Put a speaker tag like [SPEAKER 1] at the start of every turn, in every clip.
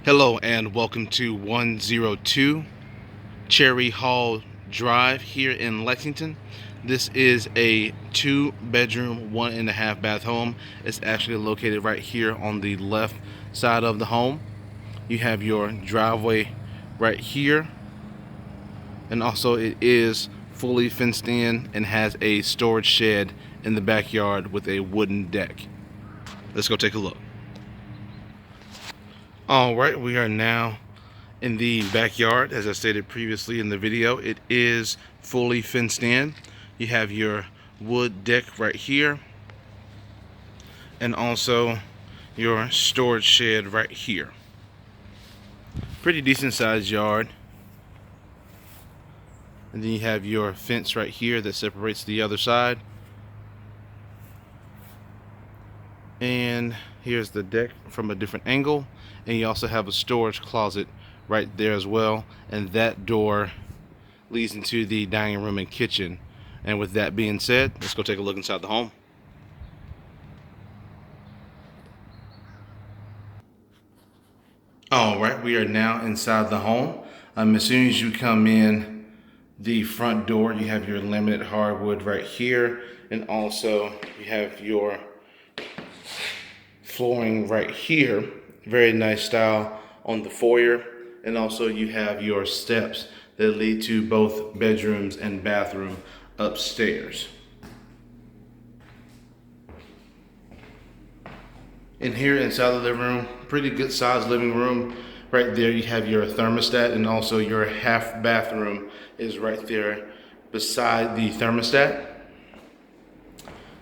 [SPEAKER 1] Hello and welcome to 102 Cherry Hall Drive here in Lexington. This is a 2-bedroom, 1.5 bath home. It's actually located right here on the left side of the home. You have your driveway right here, and also it is fully fenced in and has a storage shed in the backyard with a wooden deck. Let's go take a look. All right, we are now in the backyard. As I stated previously in the video, it is fully fenced in. You have your wood deck right here, and also your storage shed right here. Pretty decent sized yard. And then you have your fence right here that separates the other side. And here's the deck from a different angle, and you also have a storage closet right there as well, and that door leads into the dining room and kitchen. And with that being said, let's go take a look inside the home. All right, we are now inside the home. As soon as you come in the front door, you have your laminate hardwood right here, and also you have your flooring right here. Very nice style on the foyer, and also you have your steps that lead to both bedrooms and bathroom upstairs. In here inside the living room, pretty good sized living room. Right there you have your thermostat, and also your half bathroom is right there beside the thermostat,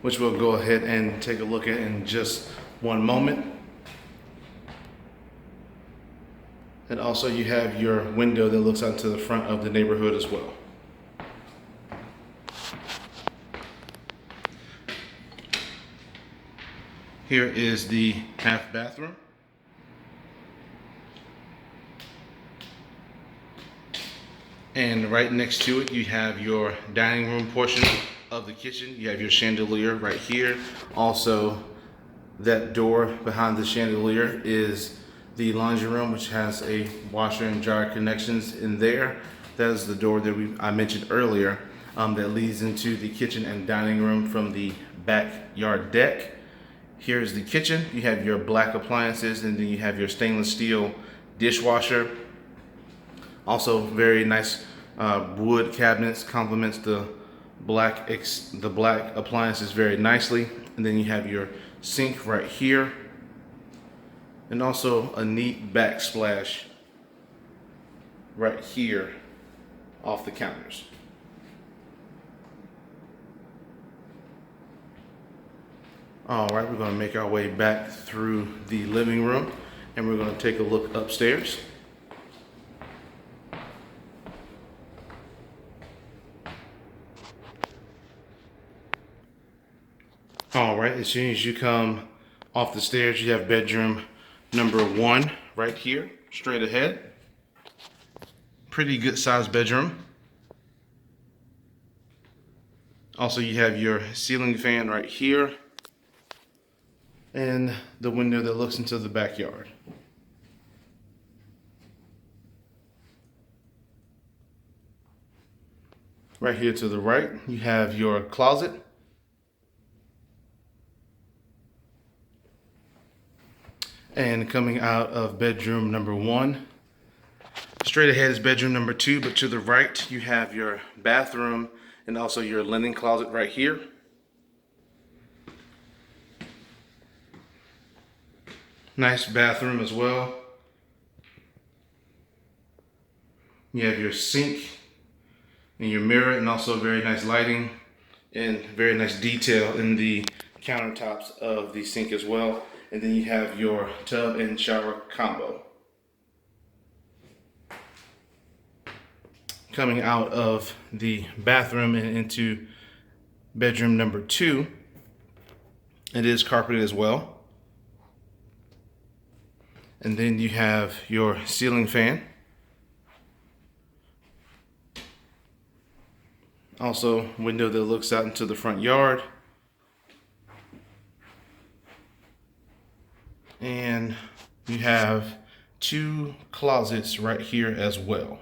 [SPEAKER 1] which we'll go ahead and take a look at in just one moment. And also you have your window that looks out to the front of the neighborhood as well. Here is the half bathroom. And right next to it, you have your dining room portion of the kitchen. You have your chandelier right here. Also, that door behind the chandelier is the laundry room, which has a washer and dryer connections in there. That is the door that I mentioned earlier, that leads into the kitchen and dining room from the backyard deck. Here's the kitchen. You have your black appliances, and then you have your stainless steel dishwasher. Also, very nice wood cabinets, complements the black appliances very nicely. And then you have your sink right here, and also a neat backsplash right here off the counters. All right, we're going to make our way back through the living room, and we're going to take a look upstairs. All right, as soon as you come off the stairs, you have bedroom number 1 right here, straight ahead. Pretty good sized bedroom. Also, you have your ceiling fan right here, and the window that looks into the backyard. Right here to the right, you have your closet. And coming out of bedroom number 1, straight ahead is bedroom number 2, but to the right you have your bathroom and also your linen closet right here. Nice bathroom as well. You have your sink and your mirror, and also very nice lighting and very nice detail in the countertops of the sink as well. And then you have your tub and shower combo. Coming out of the bathroom and into bedroom number 2, it is carpeted as well. And then you have your ceiling fan. Also, window that looks out into the front yard. And you have 2 closets right here as well.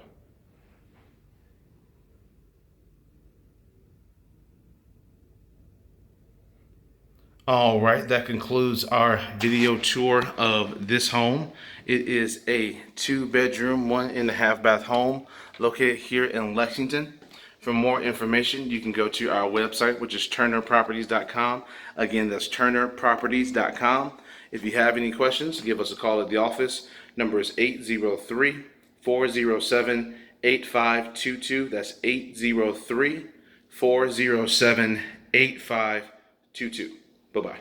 [SPEAKER 1] All right, that concludes our video tour of this home. It is a 2-bedroom, 1.5 bath home located here in Lexington. For more information, you can go to our website, which is turnerproperties.com. Again, that's turnerproperties.com. If you have any questions, give us a call at the office. Number is 803-407-8522. That's 803-407-8522. Bye-bye.